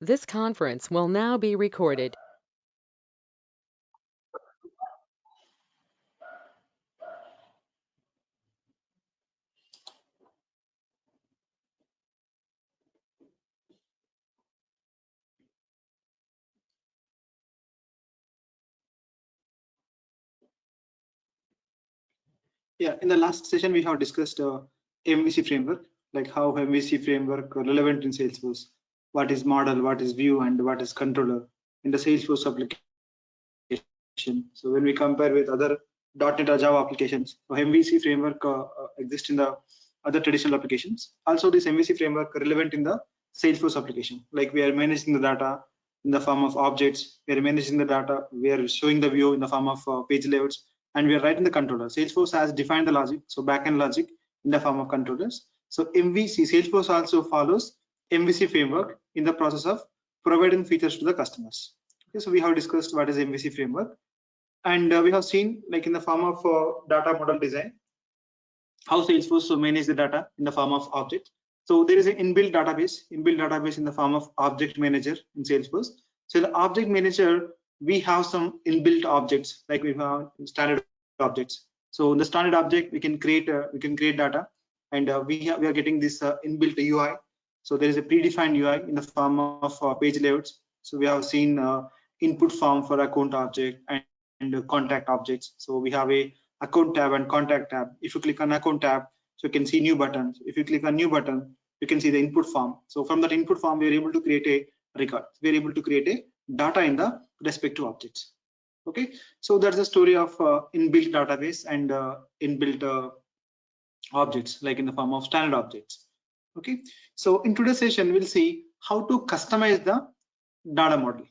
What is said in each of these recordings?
This conference will now be recorded. Yeah, in the last session, we have discussed MVC framework, like how MVC framework relevant in Salesforce, what is model, what is view, and what is controller in the Salesforce application. So when we compare with other .NET or Java applications, so MVC framework exists in the other traditional applications. Also, this MVC framework relevant in the Salesforce application, like we are managing the data in the form of objects, we are managing the data, we are showing the view in the form of page layouts, and we are writing the controller. Salesforce has defined the logic, so backend logic in the form of controllers. So MVC, Salesforce also follows MVC framework in the process of providing features to the customers. Okay, so we have discussed what is MVC framework, and we have seen, like in the form of data model design, how Salesforce manage the data in the form of object. So there is an inbuilt database in the form of object manager in Salesforce. So the object manager, we have some inbuilt objects, like we have standard objects. So in the standard object, we can create data, and we are getting this inbuilt UI. So there is a predefined UI in the form of page layouts. So we have seen input form for account object and contact objects. So we have a account tab and contact tab. If you click on account tab, so you can see new buttons. If you click on new button, you can see the input form. So from that input form, we are able to create a record. We are able to create a data in the respective objects. Okay, so that's the story of inbuilt database and inbuilt objects, like in the form of standard objects. Okay, so in today's session, we'll see how to customize the data model.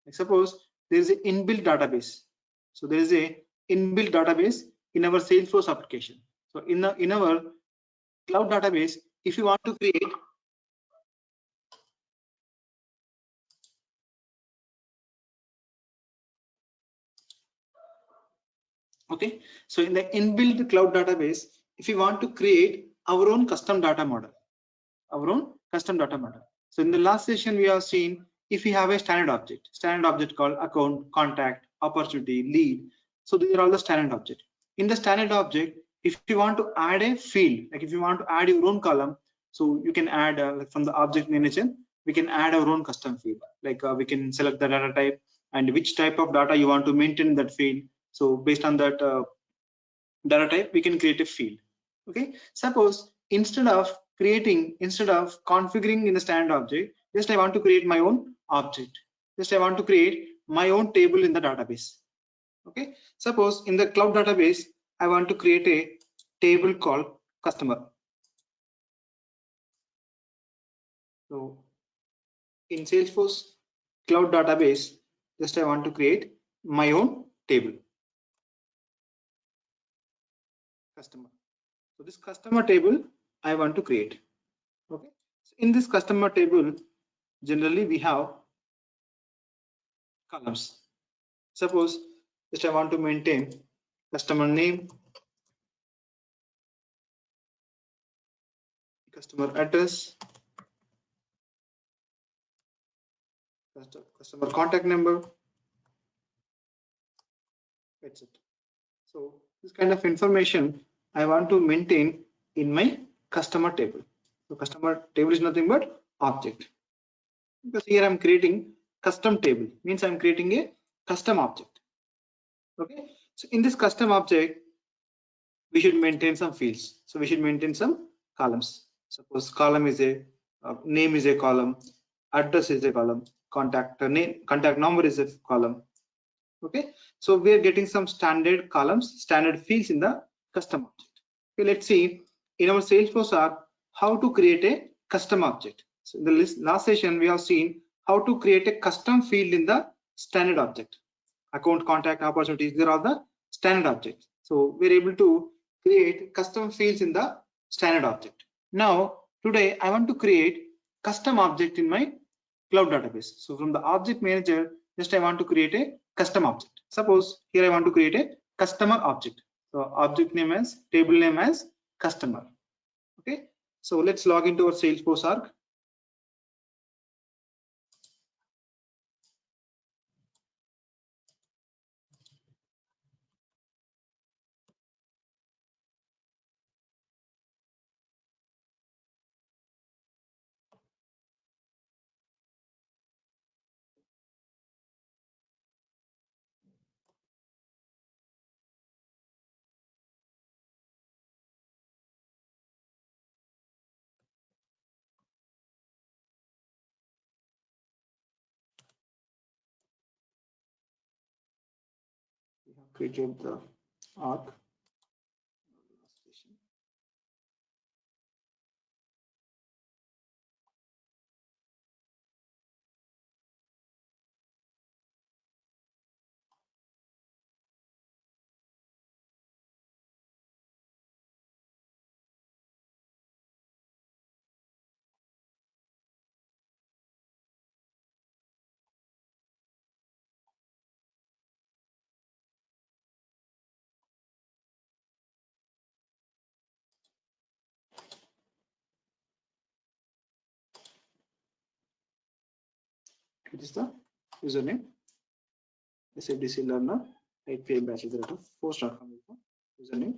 Like suppose there is an inbuilt database. So there is a inbuilt database in our Salesforce application. So in our cloud database, if you want to create okay, so in the inbuilt cloud database, if you want to create our own custom data model, so in the last session, we have seen if we have a standard object called account, contact, opportunity, lead. So these are all the standard object. In the standard object, if you want to add a field, like if you want to add your own column, so you can add like from the object manager, we can add our own custom field. Like we can select the data type and which type of data you want to maintain in that field. So based on that data type, we can create a field. Okay, suppose instead of configuring in the standard object, just I want to create my own object, just I want to create my own table in the database. Okay, suppose in the cloud database, I want to create a table called customer. So in Salesforce cloud database, just I want to create my own table, customer. So this customer table I want to create. Okay, so in this customer table, generally we have columns. Suppose just I want to maintain customer name, customer address, customer contact number, etc. So this kind of information I want to maintain in my customer table. So customer table is nothing but object, because here I'm creating custom table, means I'm creating a custom object. Okay, so in this custom object, we should maintain some fields. So we should maintain some columns. Suppose column is a name is a column, address is a column, contact number is a column. Okay, so we are getting some standard columns, standard fields in the custom object. Okay, let's see in our Salesforce app how to create a custom object. So in the last session, we have seen how to create a custom field in the standard object. Account, contact, opportunities, they're all the standard objects. So we're able to create custom fields in the standard object. Now, today I want to create custom object in my cloud database. So from the object manager, just I want to create a custom object. Suppose here I want to create a customer object. So object name as, table name as customer. Okay, so let's log into our Salesforce org. create the arc. It is the username SFDC learner post.com username.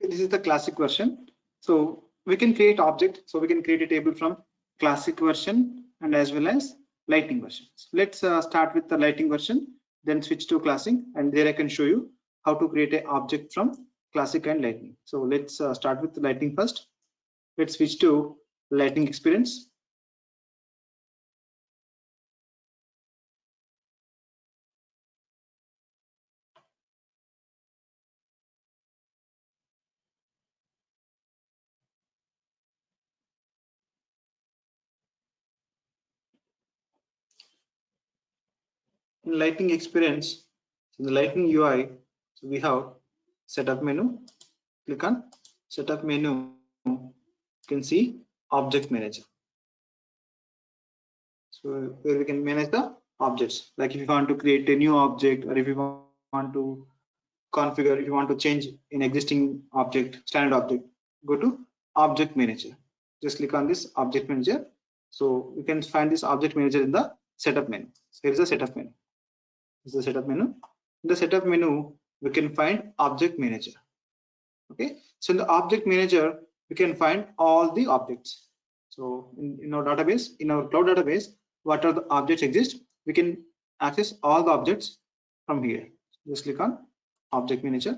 This is the classic version. So we can create object. So we can create a table from classic version and as well as lightning version. So let's start with the lightning version, then switch to classic, and there I can show you how to create an object from classic and lightning. So let's start with the lightning first. Let's switch to lightning experience. In lightning experience, in the lightning UI, so we have setup menu. Click on setup menu. You can see object manager. So where we can manage the objects, like if you want to create a new object, or if you want to configure, if you want to change an existing object, standard object, go to object manager. Just click on this object manager. So you can find this object manager in the setup menu. So here is the setup menu. This is the setup menu. In the setup menu, we can find object manager. Okay, so in the object manager, we can find all the objects. So in our database, in our cloud database, what are the objects exist, we can access all the objects from here. Just click on object manager.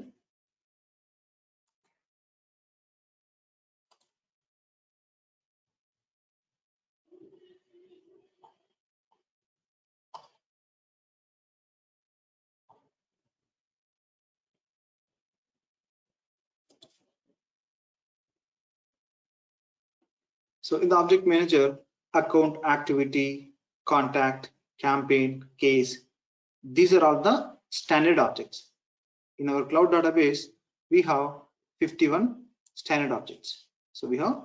So in the object manager, account, activity, contact, campaign, case, these are all the standard objects. In our cloud database, we have 51 standard objects. So we have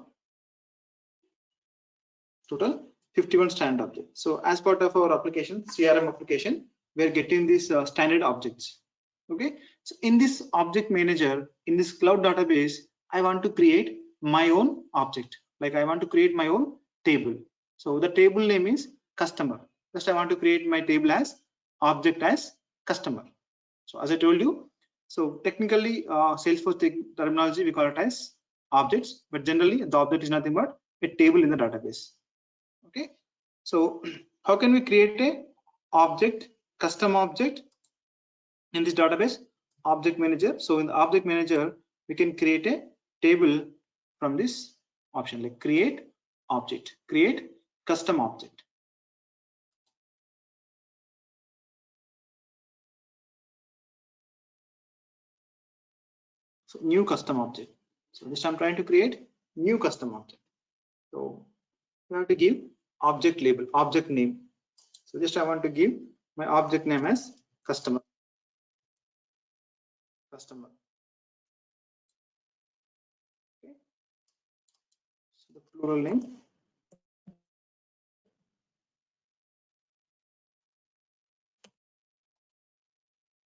total 51 standard objects. So as part of our application, CRM application, we are getting these standard objects. Okay, so in this object manager, in this cloud database, I want to create my own object. Like I want to create my own table. So the table name is customer. First I want to create my table as object as customer. So as I told you, so technically Salesforce terminology, we call it as objects, but generally the object is nothing but a table in the database. Okay, so how can we create a object, custom object in this database? Object manager. So in the object manager, we can create a table from this option, like create object, create custom object. So new custom object. So this I'm trying to create new custom object. So we have to give object label, object name. So just I want to give my object name as customer. Customer. Okay. So the plural name.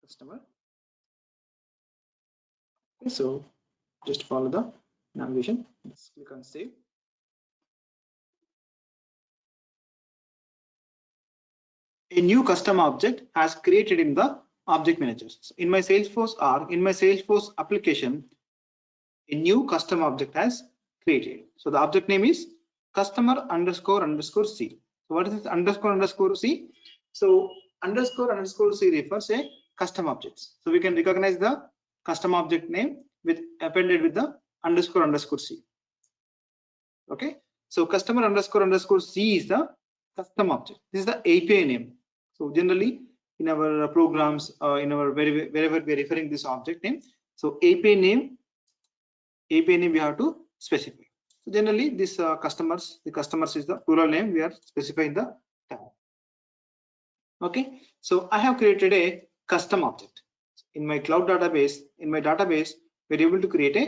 Customer. Okay, so just follow the navigation. Let's click on save. A new custom object has created in the object manager. So in my Salesforce application, a new custom object has created. So the object name is customer underscore underscore C. So what is this underscore underscore C? So underscore underscore C refers a custom objects. So we can recognize the custom object name with appended with the underscore underscore C. Okay. So customer underscore underscore C is the custom object. This is the API name. So generally in our programs, in our wherever we are referring this object name, so API name we have to specify. So generally this the customers is the plural name we are specifying the tab. Okay, so I have created a custom object in my cloud database. In my database, we're able to create a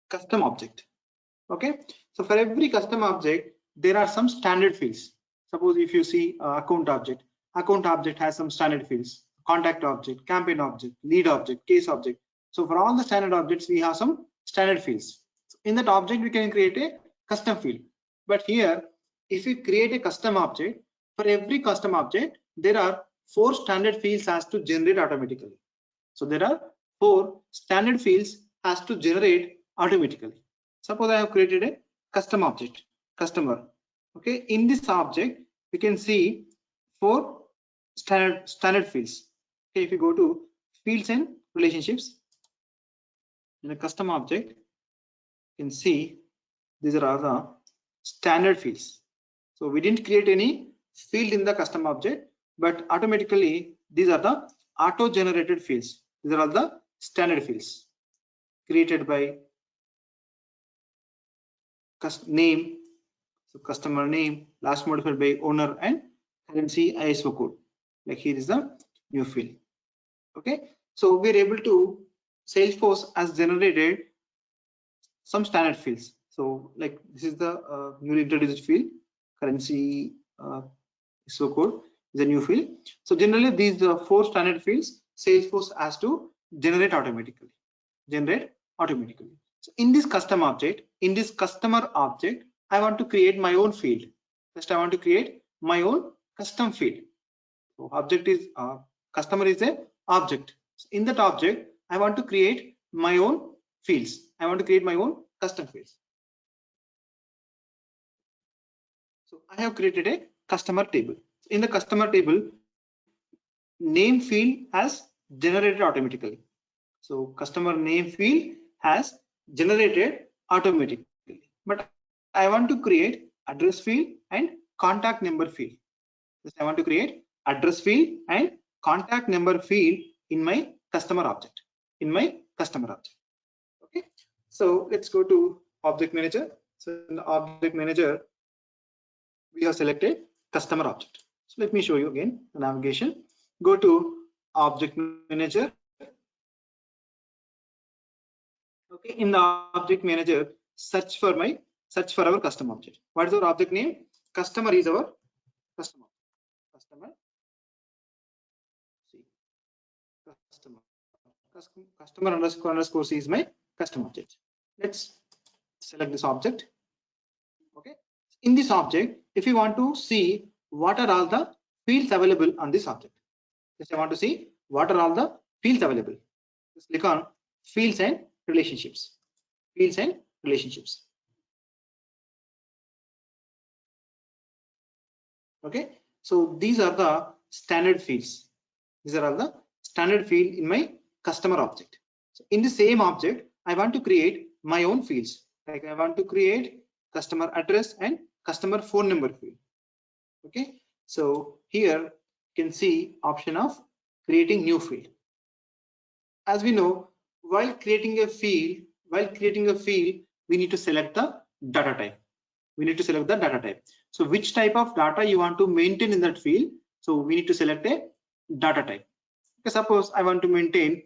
custom object. Okay, so for every custom object, there are some standard fields. Suppose if you see account object has some standard fields: contact object, campaign object, lead object, case object. So for all the standard objects, we have some standard fields. In that object, we can create a custom field. But here, if we create a custom object, for every custom object, there are 4 standard fields has to generate automatically. So there are 4 standard fields has to generate automatically. Suppose I have created a custom object, customer. Okay, in this object, we can see 4 standard fields. Okay, if you go to fields and relationships in a custom object, you can see these are all the standard fields. So we didn't create any field in the custom object, but automatically these are the auto-generated fields. These are all the standard fields created by name, so customer name, last modified by owner, and currency ISO code. Like here is the new field. Okay, so we're able to Salesforce has generated some standard fields. So like this is the newly introduced field, currency ISO code is a new field. So generally these 4 standard fields Salesforce has to generate automatically. So in this custom object, in this customer object, I want to create my own field. First, I want to create my own custom field. So object is customer is a object. So in that object, I want to create my own fields. I want to create my own custom fields. So I have created a customer table. In the customer table, name field has generated automatically. So customer name field has generated automatically, but I want to create address field and contact number field. I want to create address field and contact number field in my customer object. Okay, so let's go to object manager. So in the object manager, we have selected customer object. So let me show you again the navigation. Go to object manager. Okay, in the object manager, search for our custom object. What is our object name? Customer is our customer. Customer underscore C is my custom object. Let's select this object. Okay, in this object, if you want to see what are all the fields available on this object, just I want to see what are all the fields available. Just click on fields and relationships. Okay, so these are the standard fields. These are all the standard field in my customer object. So in the same object, I want to create my own fields. Like I want to create customer address and customer phone number field. Okay, so here you can see option of creating new field. As we know, while creating a field, we need to select the data type. So which type of data you want to maintain in that field? So we need to select a data type. Okay, suppose I want to maintain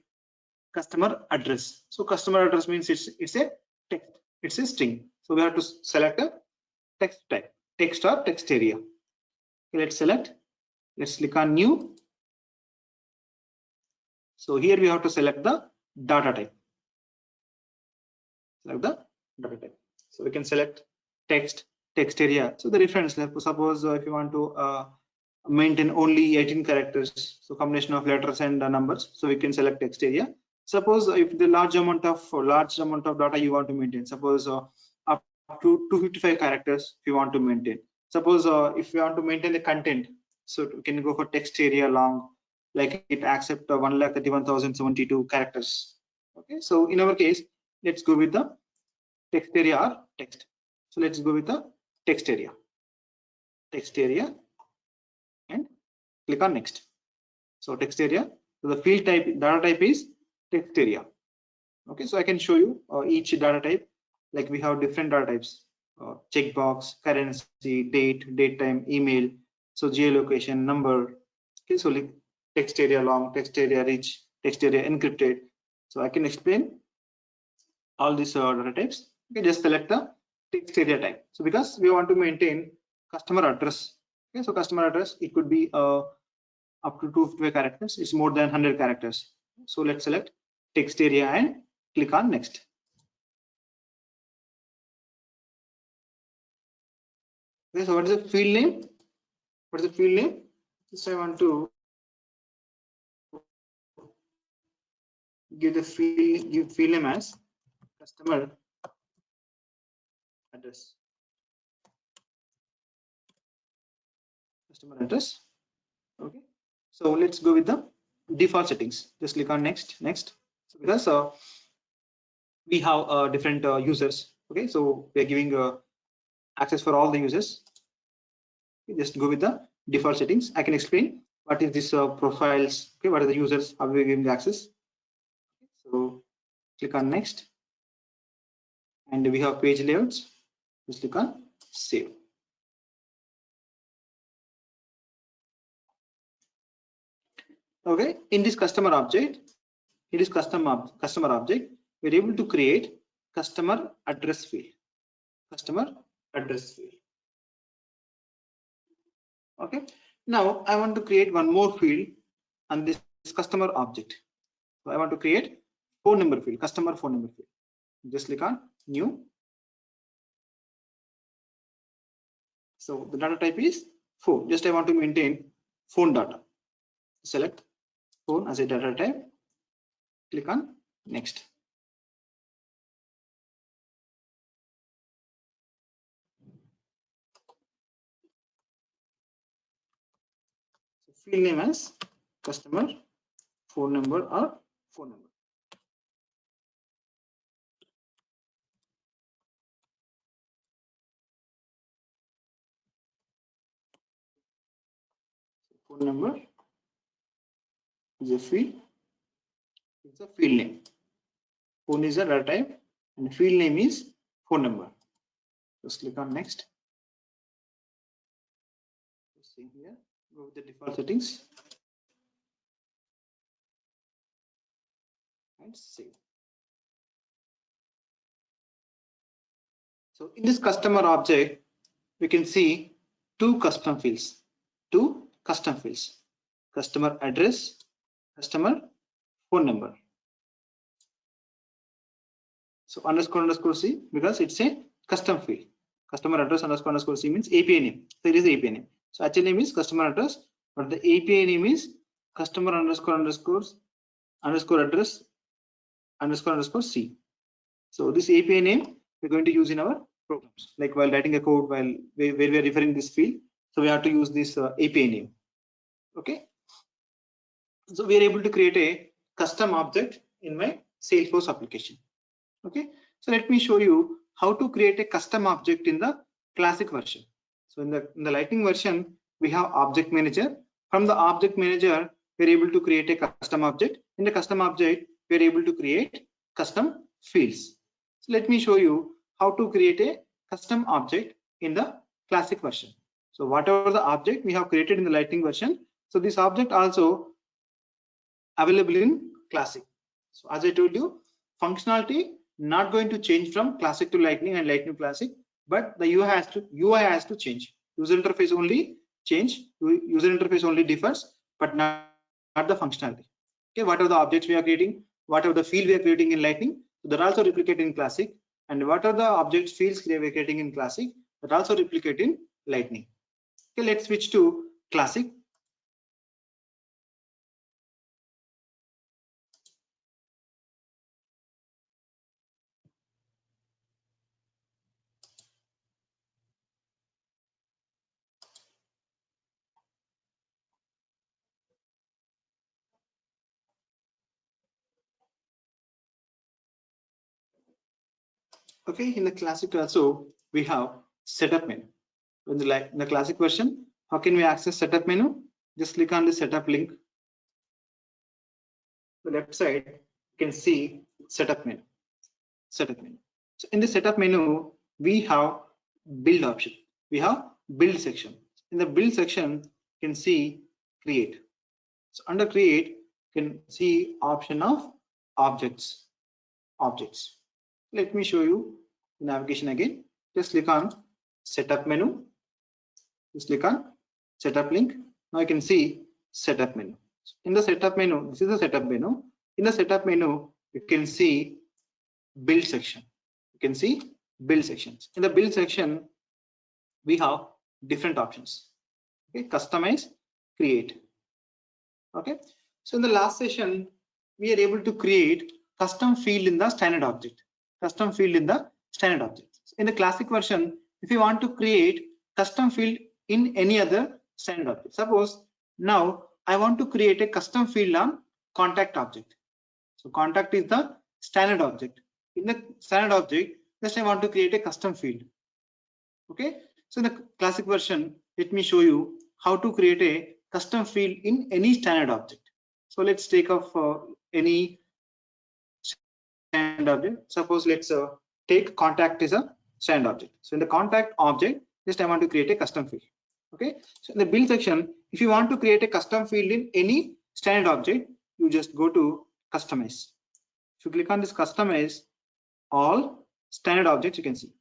customer address. So customer address means it's a text, it's a string. So we have to select a text type, text or text area. Okay, let's click on new. So here we have to select the data type. So we can select text area. So the reference, suppose if you want to maintain only 18 characters, so combination of letters and numbers, so we can select text area. Suppose if the large amount of data you want to maintain, suppose to 255 characters if you want to maintain. Suppose if you want to maintain the content, so you can go for text area long, like it accept 1,31,072 characters. Okay, so in our case, let's go with the text area or text. So let's go with the text area, and click on next. So text area, so the field type, data type is text area. Okay, so I can show you each data type. Like we have different data types: checkbox, currency, date time, email, so geolocation, number. Okay, so like text area long, text area rich, text area encrypted. So I can explain all these data types. Okay, just select the text area type. So because we want to maintain customer address. Okay, so customer address, it could be up to 255 characters. It's more than 100 characters. So let's select text area and click on next. Okay, so what is the field name? What is the field name? Just I want to give field name as customer address. Customer address. Okay. So let's go with the default settings. Just click on next. So because we have different users. Okay, so we are giving access for all the users. Okay, just go with the default settings. I can explain what is this profiles. Okay, what are the users? How we giving access? So click on next, and we have page layouts. Just click on save. Okay, in this customer object, customer object, we're able to create customer address field. Okay, now I want to create one more field on this customer object. So I want to create phone number field, customer phone number field. Just click on new. So the data type is phone. Just I want to maintain phone data. Select phone as a data type. Click on next. So field name as customer phone number or phone number. Phone number is a field. It's a field name. Phone is a data type and field name is phone number. Just click on next. See here, go with the default settings and save. So in this customer object, we can see two custom fields, customer address, customer phone number. So underscore C because it's a custom field. Customer address underscore C means API name. There is API name. So actual name is customer address, but the API name is customer underscore address underscore C. So this API name we're going to use in our programs, like while writing a code, where we are referring this field. So we have to use this API name. Okay. So we are able to create a custom object in my Salesforce application. Okay. So let me show you how to create a custom object in the classic version. So in the Lightning version, we have object manager. From the object manager, we're able to create a custom object. In the custom object, we're able to create custom fields. So let me show you how to create a custom object in the classic version. So whatever the object we have created in the Lightning version, so this object also available in classic. So as I told you, functionality not going to change from classic to Lightning and Lightning classic, but the UI has to change. User interface only change. User interface only differs, but not the functionality. Okay, whatever the objects we are creating, whatever the field we are creating in Lightning, that also replicate in classic, and whatever the object fields we are creating in classic, that also replicate in Lightning. Okay, let's switch to classic. Okay, in the classic also we have setup menu. In the classic version, how can we access setup menu? Just click on the setup link. The left side you can see setup menu. Setup menu. So in the setup menu, we have build option. We have build section. In the build section, you can see create. So under create, you can see option of objects. Objects. Let me show you the navigation again. Just click on setup menu. Just click on setup link. Now you can see setup menu. In the setup menu, this is the setup menu. In the setup menu, you can see build section. You can see build sections. In the build section, we have different options. Okay, customize, create. Okay, so in the last session, we are able to create custom field in the standard object. Custom field in the standard object. In the classic version, if you want to create custom field in any other standard object, suppose now I want to create a custom field on contact object. So contact is the standard object. In the standard object, just I want to create a custom field. Okay, so in the classic version, let me show you how to create a custom field in any standard object. So let's take off any standard object. Suppose let's take contact as a standard object. So in the contact object, just I want to create a custom field. Okay, so in the build section, if you want to create a custom field in any standard object, you just go to customize. If you click on this customize, all standard objects you can see.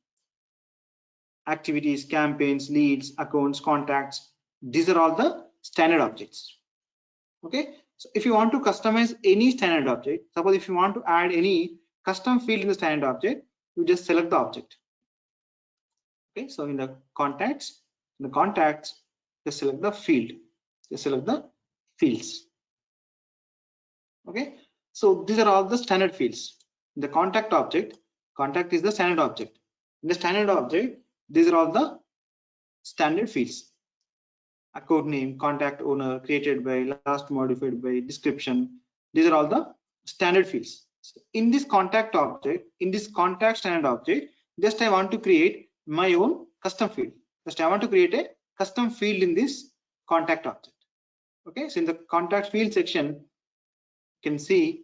Activities, campaigns, leads, accounts, contacts, these are all the standard objects. Okay, so if you want to customize any standard object, suppose if you want to add any custom field in the standard object, you just select the object. Okay, so in the contacts, just select the field, just select the fields. Okay, so these are all the standard fields. In the contact object, contact is the standard object. In the standard object, these are all the standard fields. Account name, contact owner, created by, last modified by, description. These are all the standard fields. So in this contact object, in this contact standard object, just I want to create my own custom field. Just I want to create a custom field in this contact object. Okay, so in the contact field section, you can see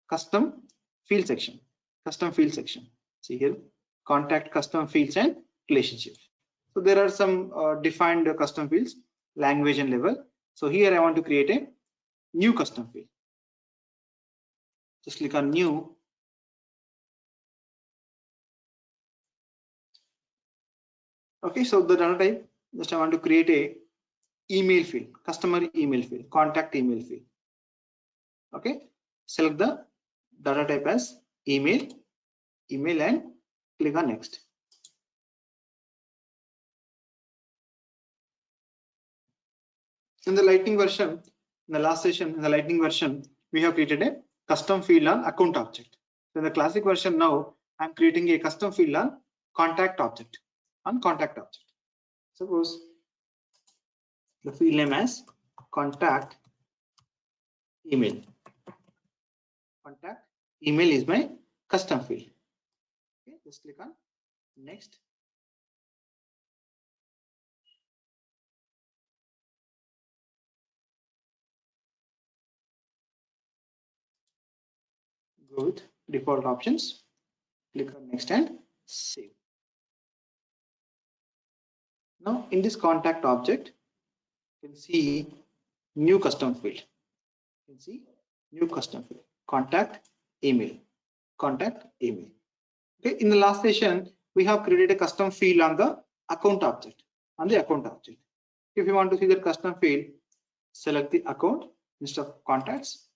custom field section. Custom field section. See here, contact, custom fields, and relationship. So there are some defined custom fields, language and level. So here I want to create a new custom field. Just click on new. Okay, so the data type, just I want to create a email field, customer email field, contact email field. Okay, select the data type as email, and click on next. In the Lightning version, in the last session, in the Lightning version, we have created a custom field on account object. So in the classic version now, I'm creating a custom field on contact object. Suppose the field name as contact email. Contact email is my custom field. Okay, just click on next. Go with default options, click on next and save. Now in this contact object, you can see new custom field. You can see new custom field, contact email. Okay, in the last session, we have created a custom field on the account object. If you want to see that custom field, select the account instead of contacts.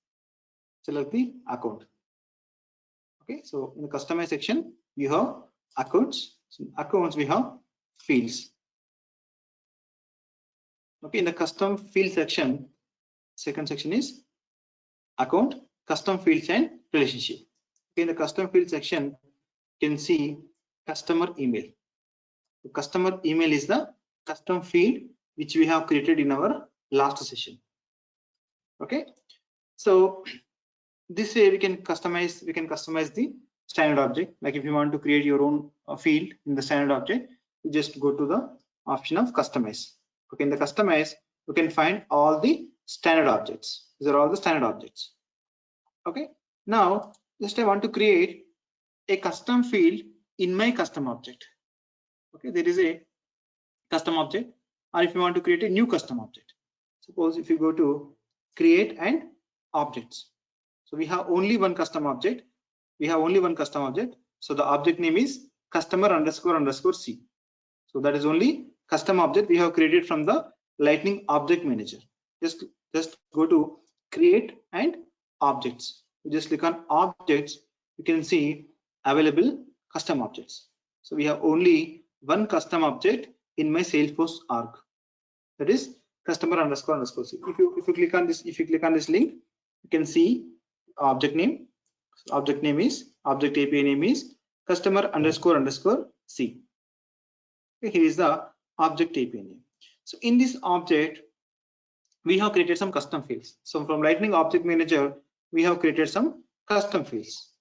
Select the account. Okay, so in the customize section, you have accounts. So in accounts, we have fields. Okay, in the custom field section, second section is account, custom fields, and relationship. Okay, in the custom field section, you can see customer email. The customer email is the custom field which we have created in our last session. Okay, so this way we can customize the standard object. Like if you want to create your own field in the standard object, you just go to the option of customize. Okay, in the customize, you can find all the standard objects. These are all the standard objects. Okay, now just I want to create a custom field in my custom object. Okay, there is a custom object, or if you want to create a new custom object, suppose if you go to create and objects, so we have only one custom object. So the object name is customer__c. So that is only custom object we have created from the Lightning Object Manager. Just go to create and objects. You just click on objects. You can see available custom objects. So we have only one custom object in my Salesforce org. That is customer__c. If you click on this link, you can see object name. Object API name is customer__c. Okay, here is the object API name. So in this object, we have created some custom fields. So from Lightning Object Manager, we have created some custom fields.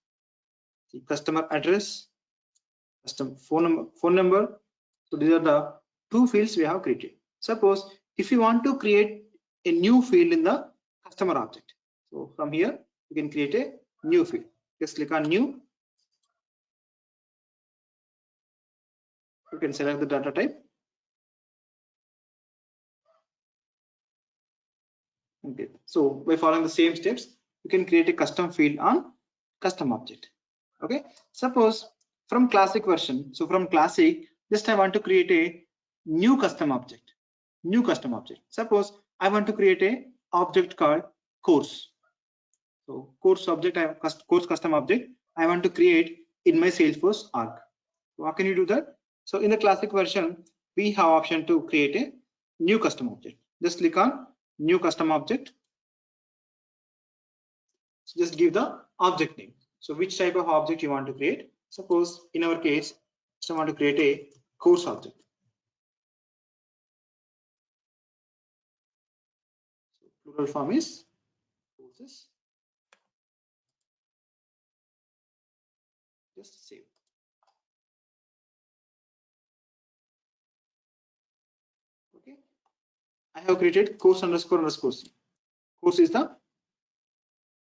The customer address, custom phone number. So these are the two fields we have created. Suppose if you want to create a new field in the customer object, so from here you can create a new field. Just click on new. You can select the data type. Okay, so by following the same steps, you can create a custom field on custom object. Okay, suppose from classic version, so from classic, just I want to create a new custom object. Suppose I want to create a object called course. So course custom object I want to create in my Salesforce org. So how can you do that? So in the classic version, we have option to create a new custom object. Just click on new custom object. So just give the object name. So which type of object you want to create? Suppose in our case, I want to create a course object. So plural form is courses. Just save. Okay, I have created course__c. Course is the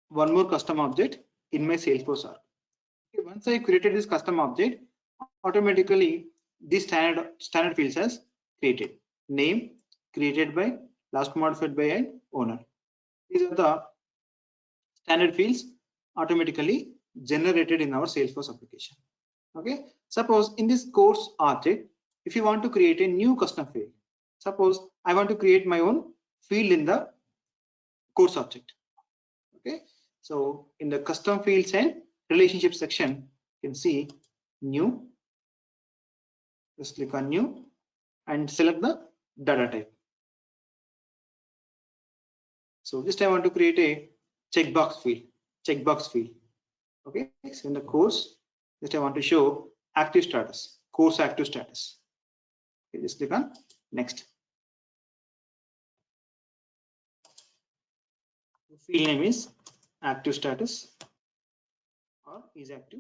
one more custom object in my Salesforce org. Okay, once I created this custom object, automatically this standard fields has created. Name created by, last modified by, and owner. These are the standard fields automatically generated in our Salesforce application. Okay, suppose in this course object, if you want to create a new custom field, suppose I want to create my own field in the course object. Okay, so in the custom fields and relationship section, you can see new. Just click on new and select the data type. So just I want to create a checkbox field. Okay, so in the course, just I want to show active status, course active status. Okay, just click on next. Field name is active status or is active.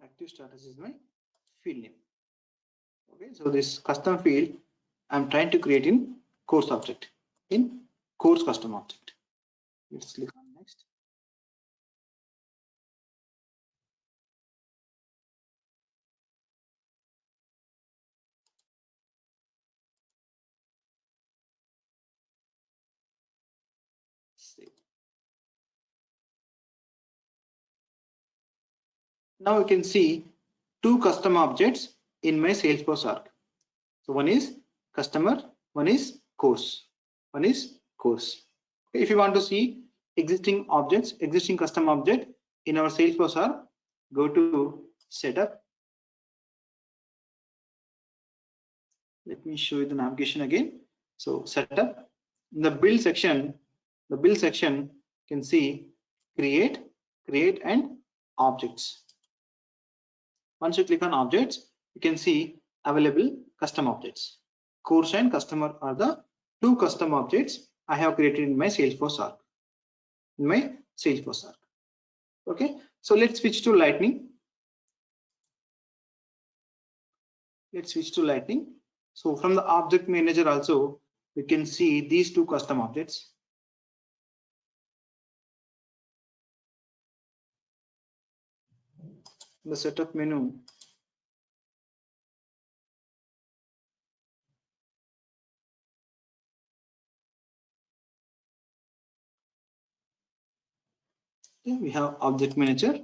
Active status is my field name. Okay, so this custom field I'm trying to create in course object, in course custom object. Let's click on next. Save. Now you can see two custom objects in my Salesforce org. So one is customer, one is course. Okay, if you want to see existing objects, existing custom object in our Salesforce org, go to setup. Let me show you the navigation again. So setup, in the build section, you can see create and objects. Once you click on objects, you can see available custom objects. course and customer are the two custom objects I have created in my Salesforce arc. Okay, so let's switch to Lightning. So from the object manager also, we can see these two custom objects. In the setup menu, we have object manager.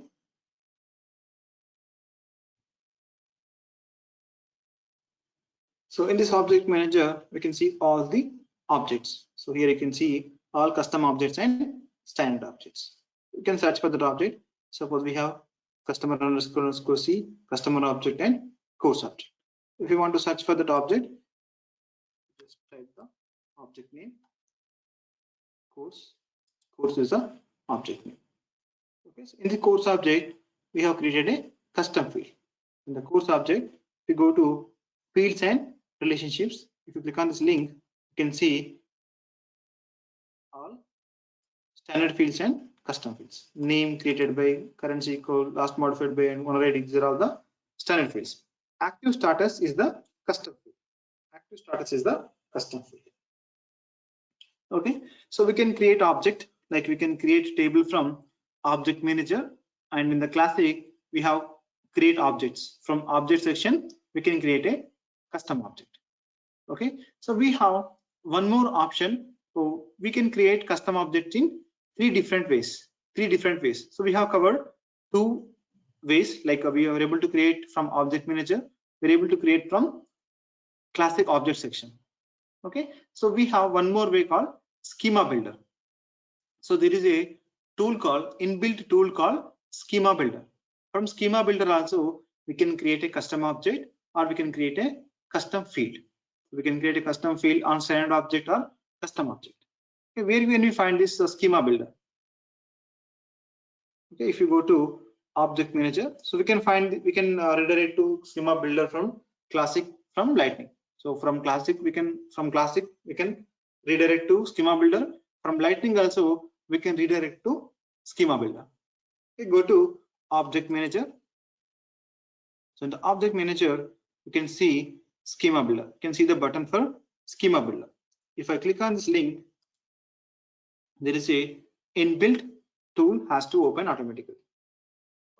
So in this object manager, we can see all the objects. So here you can see all custom objects and standard objects. You can search for that object. Suppose we have customer underscore C, customer object and course object. If you want to search for that object, just type the object name. Course is the object name. Okay, so in the course object, we have created a custom field. In the course object, we go to fields and relationships. If you click on this link, you can see all standard fields and custom fields. Name created by, currency code, last modified by, and owner ID. These are all the standard fields. Active status is the custom field. Okay, so we can create object, like we can create table from object manager, and in the classic we have create objects. From object section we can create a custom object. Okay, so we have one more option. So we can create custom object in three different ways. So we have covered two ways, like we are able to create from object manager, we're able to create from classic object section. Okay, so we have one more way called schema builder. So there is a inbuilt tool called schema builder. From schema builder also we can create a custom object, or we can create a custom field. We can create a custom field on standard object or custom object. Okay, where can we find this schema builder? Okay, if you go to object manager, so we can redirect to schema builder from Lightning. So from classic we can redirect to schema builder. From Lightning also we can redirect to schema builder. Okay, go to object manager. So in the object manager you can see schema builder. You can see the button for schema builder. If I click on this link, there is a inbuilt tool has to open automatically.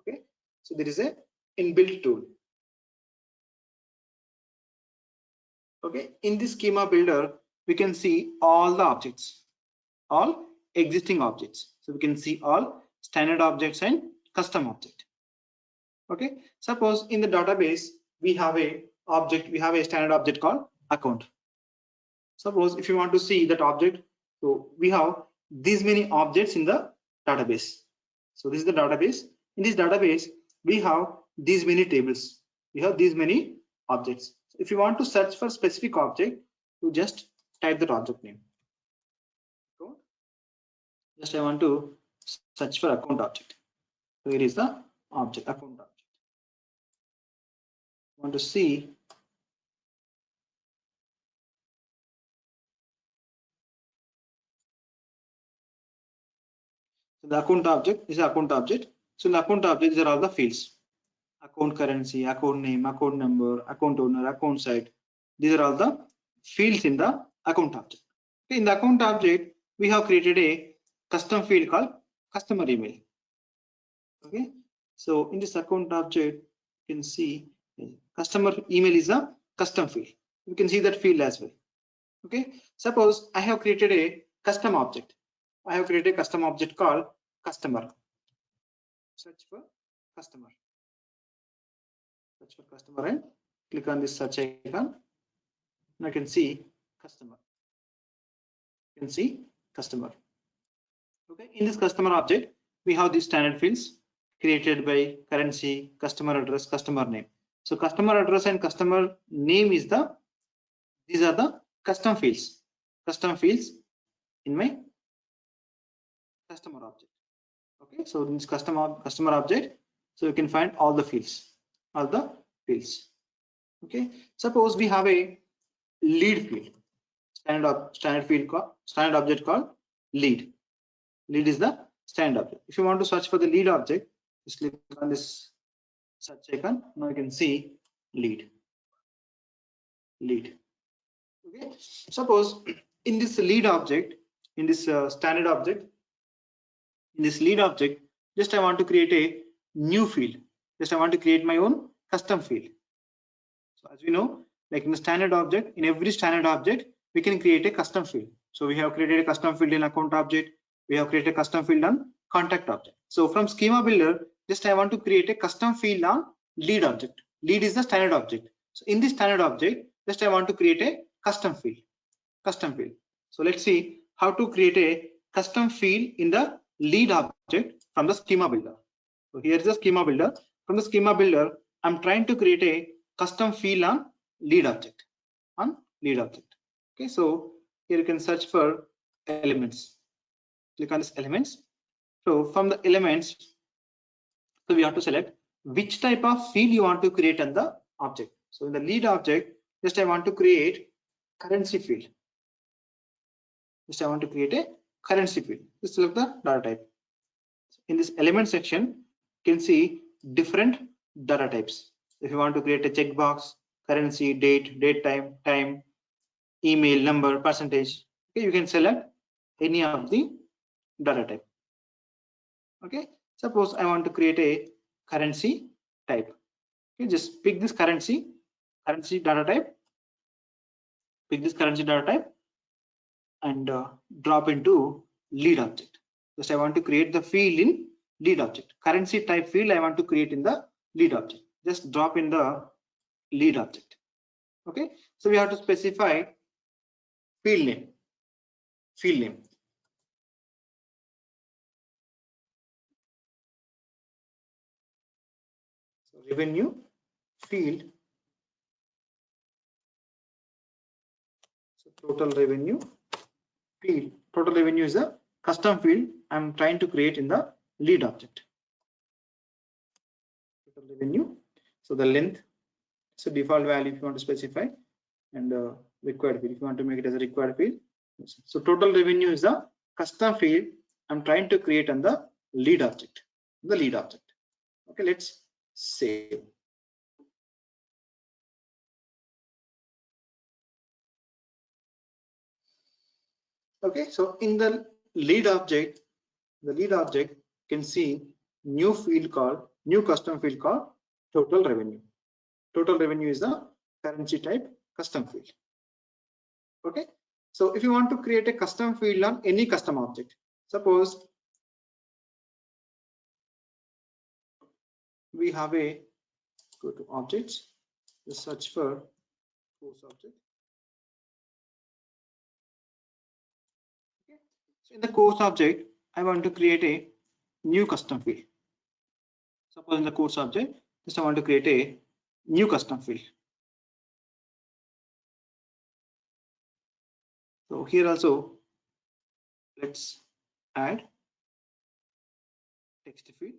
Okay, so there is a inbuilt tool. Okay, in this schema builder we can see all the objects, all existing objects. So we can see all standard objects and custom object. Okay, suppose in the database we have a standard object called account. Suppose if you want to see that object, so we have these many objects in the database. So this is the database. In this database we have these many tables, we have these many objects. So if you want to search for specific object, you just type that object name. So just I want to search for account object. So here is the object, account object. I want to see so the account object is account object. So in the account object, these are all the fields: account currency, account name, account number, account owner, account site. These are all the fields in the account object. Okay, in the account object, we have created a custom field called customer email. Okay, so in this account object, you can see customer email is a custom field. You can see that field as well. Okay, suppose I have created a custom object. I have created a custom object called customer. Search for customer. Search for customer and click on this search icon. Now you can see customer. You can see customer. Okay, in this customer object, we have these standard fields created by currency, customer address, customer name. So customer address and customer name is these are the custom fields in my customer object. Okay, so in this customer object, so you can find all the fields. Okay, suppose we have a lead field. Standard object called lead. Lead is the standard object. If you want to search for the lead object, just click on this search icon. Now you can see lead. Okay. Suppose in this lead object, in this standard object, in this lead object, just I want to create a new field. Just I want to create my own custom field. So as we know, like in the standard object, in every standard object, we can create a custom field. So we have created a custom field in account object. We have created a custom field on contact object. So from schema builder, just I want to create a custom field on lead object. Lead is the standard object. So in this standard object, just I want to create a custom field. So let's see how to create a custom field in the lead object from the schema builder. So here is the schema builder. From the schema builder, I'm trying to create a custom field on lead object. Okay, so here you can search for elements. Click on this elements. So from the elements, so we have to select which type of field you want to create on the object. So in the lead object, just I want to create currency field. Just select the data type. In this element section, you can see different data types. If you want to create a checkbox, currency, date time, email, number, percentage, okay, you can select any of the data type. Okay, suppose I want to create a currency type. Okay, just pick this currency data type. And drop into lead object. Just I want to create the field in lead object. Currency type field I want to create in the lead object. Just drop in the lead object. Okay, so we have to specify field name. So revenue field. So total revenue field. Total revenue is a custom field I'm trying to create in the lead object. Total revenue. So the length. So default value if you want to specify, and required field if you want to make it as a required field. So total revenue is a custom field I'm trying to create on the lead object. Okay, let's save. Okay, so in the lead object, you can see new custom field called total revenue. Total revenue is the currency type custom field. Okay, so if you want to create a custom field on any custom object, suppose we have a go to objects, just search for course object. Okay, so in the course object, I want to create a new custom field. Suppose in the course object, just I want to create a new custom field. So here also, let's add text field.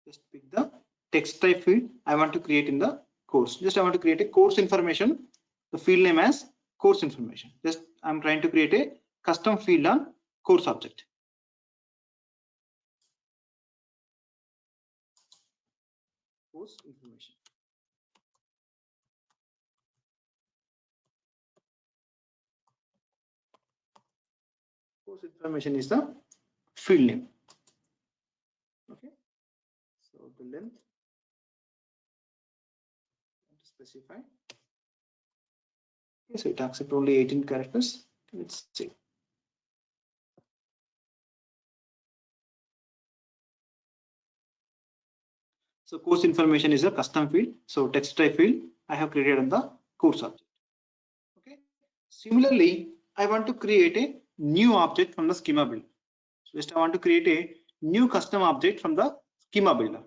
Just pick the text type field I want to create in the course. Just I want to create a course information. The field name as course information. Just I'm trying to create a custom field on course object. Course information. Course information is the field name. Okay, so the length to specify. Okay, so it accepts only 18 characters. Let's see. So course information is a custom field. So text type field I have created on the course object. Okay. Similarly, I want to create a new object from the schema builder. So just I want to create a new custom object from the schema builder.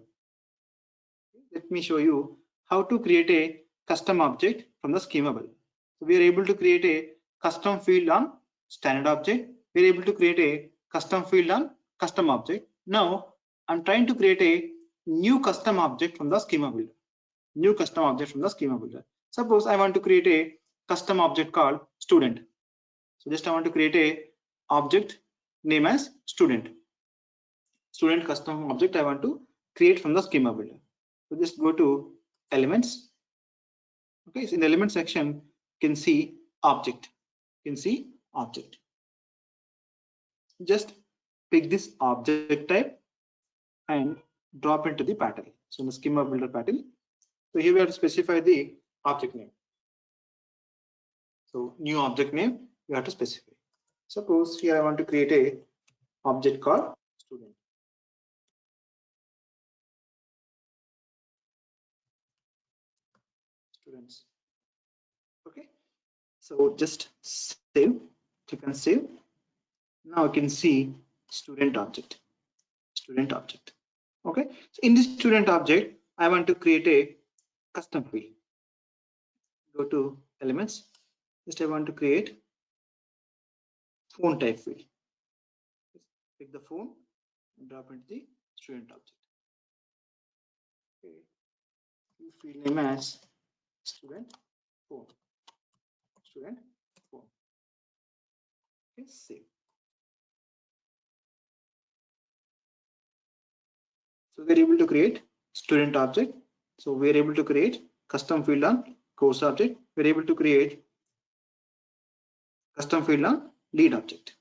Let me show you how to create a custom object from the schema builder. So we are able to create a custom field on standard object. We are able to create a custom field on custom object. Now I'm trying to create a new custom object from the schema builder. Suppose I want to create a custom object called student. So just I want to create a object name as student. Student custom object I want to create from the schema builder. So just go to elements. Okay, so in the element section, you can see object. You can see object. Just pick this object type and drop into the pattern. So in the schema builder pattern, so here we have to specify the object name. So new object name you have to specify. Suppose here I want to create a object called student. Students. Okay. So just save. Click on save. Now you can see student object. Student object. Okay. So in this student object, I want to create a custom field. Go to elements. Just I want to create phone type field. Pick the phone and drop into the student object. Okay. You field name as student phone. Student phone. Okay, save. So we're able to create student object. So we're able to create custom field on course object. We're able to create custom field on lead object.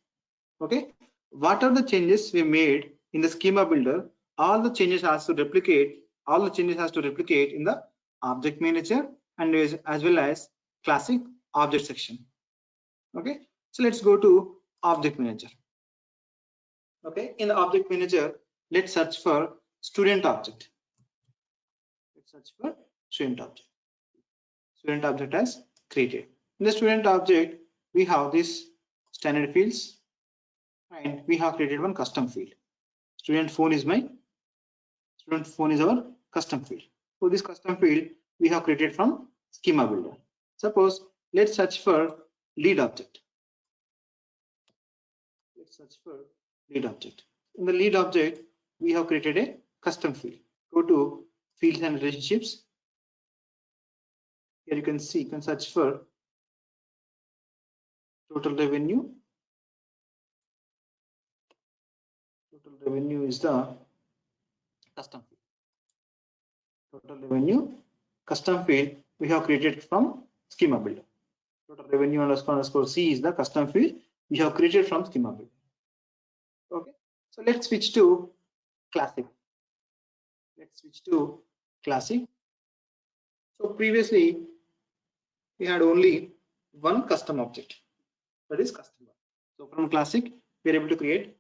Okay. What are the changes we made in the schema builder? All the changes has to replicate. All the changes has to replicate in the object manager and as well as classic object section. Okay. So let's go to object manager. Okay. In the object manager, let's search for student object. Let's search for student object. Student object as created. In the student object, we have this standard fields and we have created one custom field. Student phone is our custom field. So this custom field we have created from schema builder. Suppose let's search for lead object. Let's search for lead object. In the lead object, we have created a custom field. Go to fields and relationships. Here you can see, you can search for total revenue. Total revenue is the custom field. Total revenue custom field we have created from schema builder. Total revenue underscore C is the custom field we have created from schema builder. Okay, so let's switch to classic. Let's switch to classic. So previously we had only one custom object, that is customer. So from classic we are able to create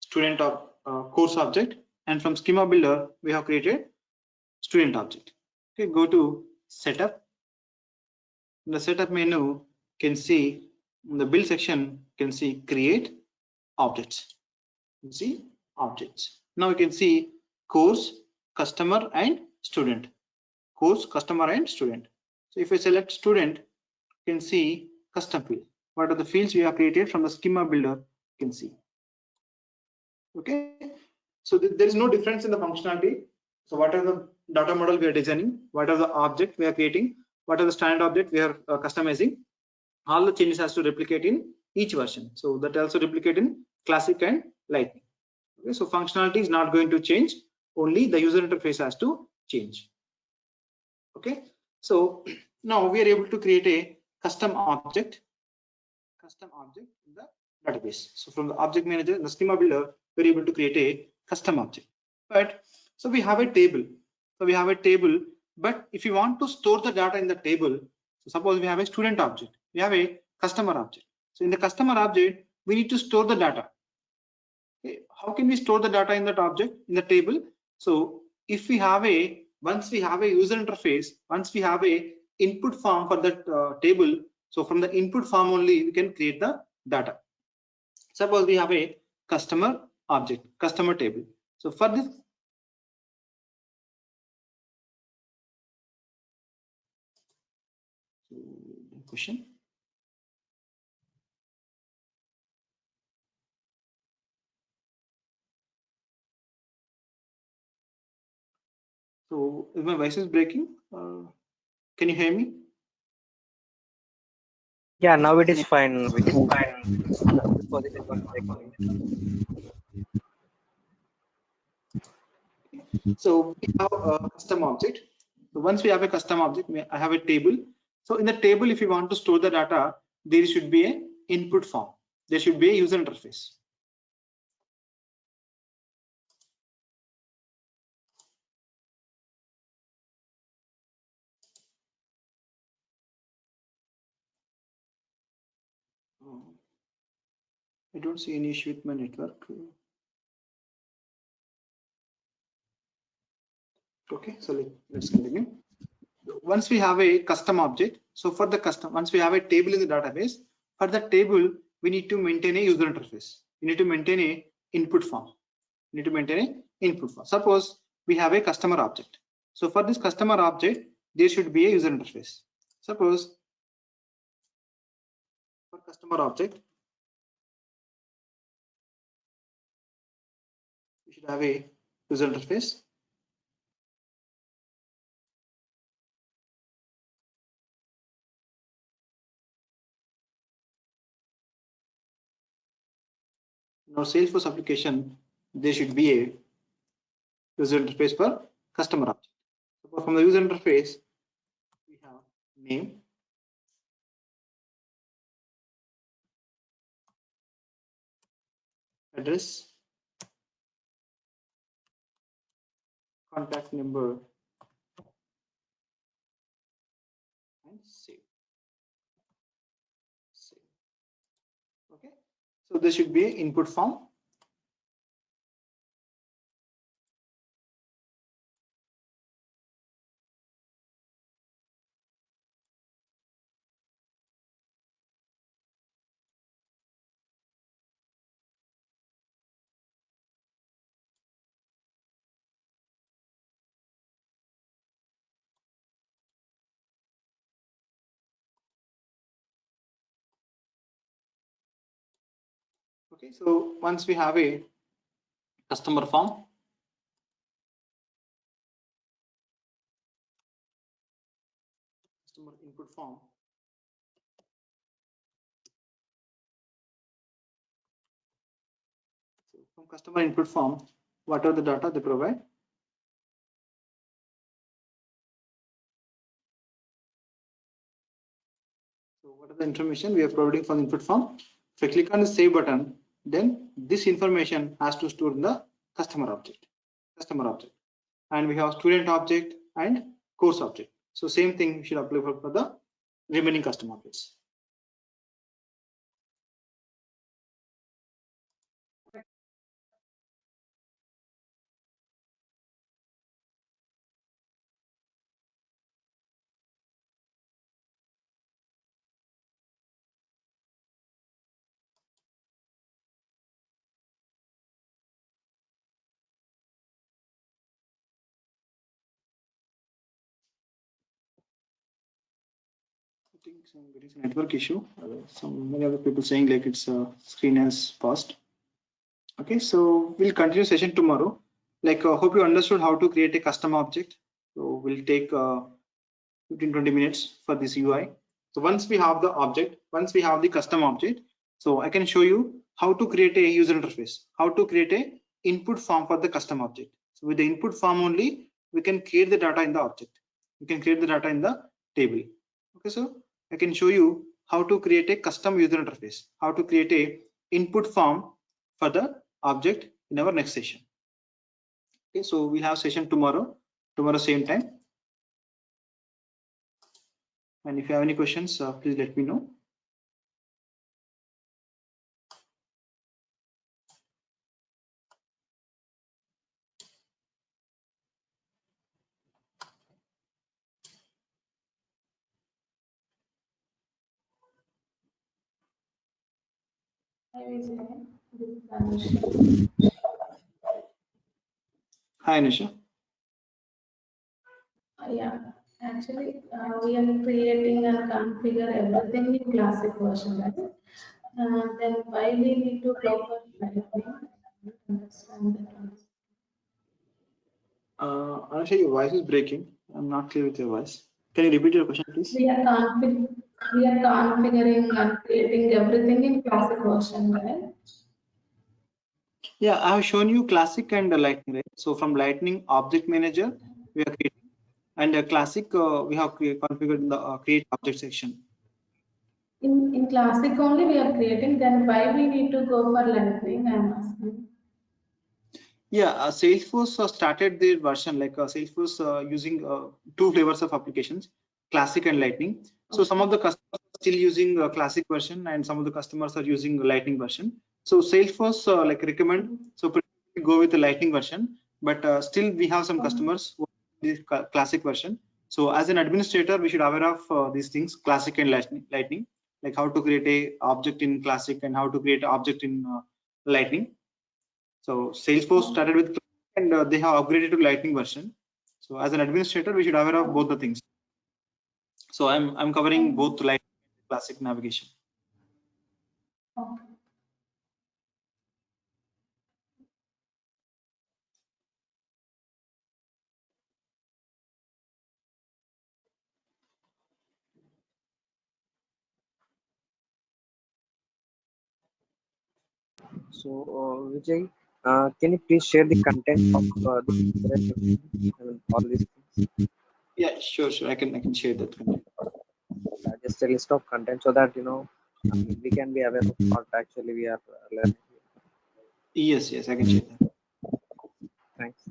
student course object, and from schema builder we have created student object. Okay, go to setup. In the setup menu, you can see in the build section, you can see create objects. You see objects. Now you can see course, customer, and student. Course, customer, and student. So if I select student, you can see custom field. What are the fields we have created from the schema builder? You can see. Okay. So there is no difference in the functionality. So what are the data model we are designing? What are the object we are creating? What are the standard object we are customizing? All the changes has to replicate in each version. So that also replicate in classic and lightning. Okay, so functionality is not going to change, only the user interface has to change. Okay, so now we are able to create a custom object in the database. So from the object manager, the schema builder, we're able to create a custom object. But so we have a table. But if you want to store the data in the table, so suppose we have a student object, we have a customer object. So in the customer object, we need to store the data. Okay. How can we store the data in that object in the table? So if we have once we have a user interface, once we have a input form for that table, so from the input form only we can create the data. Suppose we have a customer object, customer table. So for this question. So is my voice is breaking? Can you hear me? Yeah, now it is fine. Before this it was breaking. So we have a custom object. So once we have a custom object, I have a table. So in the table, if you want to store the data, there should be a input form. There should be a user interface. I don't see any issue with my network. Okay, so let's continue. Once we have a custom object, so for the custom, once we have a table in the database, for the table, we need to maintain a user interface. We need to maintain a input form. We need to maintain a input form. Suppose we have a customer object. So for this customer object, there should be a user interface. Suppose for customer object, we should have a user interface. In our Salesforce application, there should be a user interface for customer object. So from the user interface, we have name, address, contact number, and save. Okay, so there should be an input form. Okay, so once we have a customer form, customer input form, so from customer input form, what are the data they provide? So what are the information we are providing from the input form? If I click on the save button, then this information has to store in the customer object, and we have student object and course object. So same thing should apply for the remaining custom objects. I think there is a network issue. Many other people saying like it's screen has paused. Okay, so we'll continue session tomorrow. Like hope you understood how to create a custom object. So we'll take 15-20 minutes for this UI. So once we have the object, once we have the custom object, so I can show you how to create a user interface, how to create a input form for the custom object. So with the input form only, we can create the data in the object. We can create the data in the table. Okay, so I can show you how to create a custom user interface, how to create a input form for the object in our next session. Okay, so we'll have session tomorrow same time. And if you have any questions, please let me know. Hi, Anisha. Yeah, actually, we are creating and configure everything in classic version, right? Then why we need to go for Lightning? I don't understand that one. Anisha, your voice is breaking. I'm not clear with your voice. Can you repeat your question, please? We are configuring and creating everything in classic version, right? Yeah, I have shown you classic and lightning, right? So from lightning object manager, we are creating, and classic we have configured in the create object section. In classic only we are creating, then why we need to go for lightning, I'm asking. Yeah, Salesforce started their version like Salesforce using two flavors of applications, classic and lightning. So some of the customers are still using classic version and some of the customers are using lightning version. So Salesforce like recommend, so go with the lightning version, but still we have some customers who use classic version. So as an administrator, we should aware of these things, classic and lightning, like how to create a object in classic and how to create an object in lightning. So Salesforce started with classic and they have upgraded to lightning version. So as an administrator, we should aware of both the things. So I'm covering both lightning and classic navigation. Okay. So, Vijay, can you please share the content of all these things? Yeah, sure. I can share that content. Just a list of content so that we can be aware of what actually we are learning. Yes, I can share that. Thanks.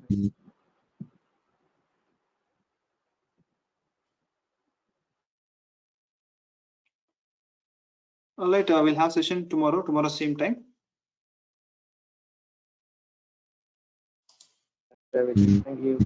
All right, we'll have session tomorrow same time. Thank you.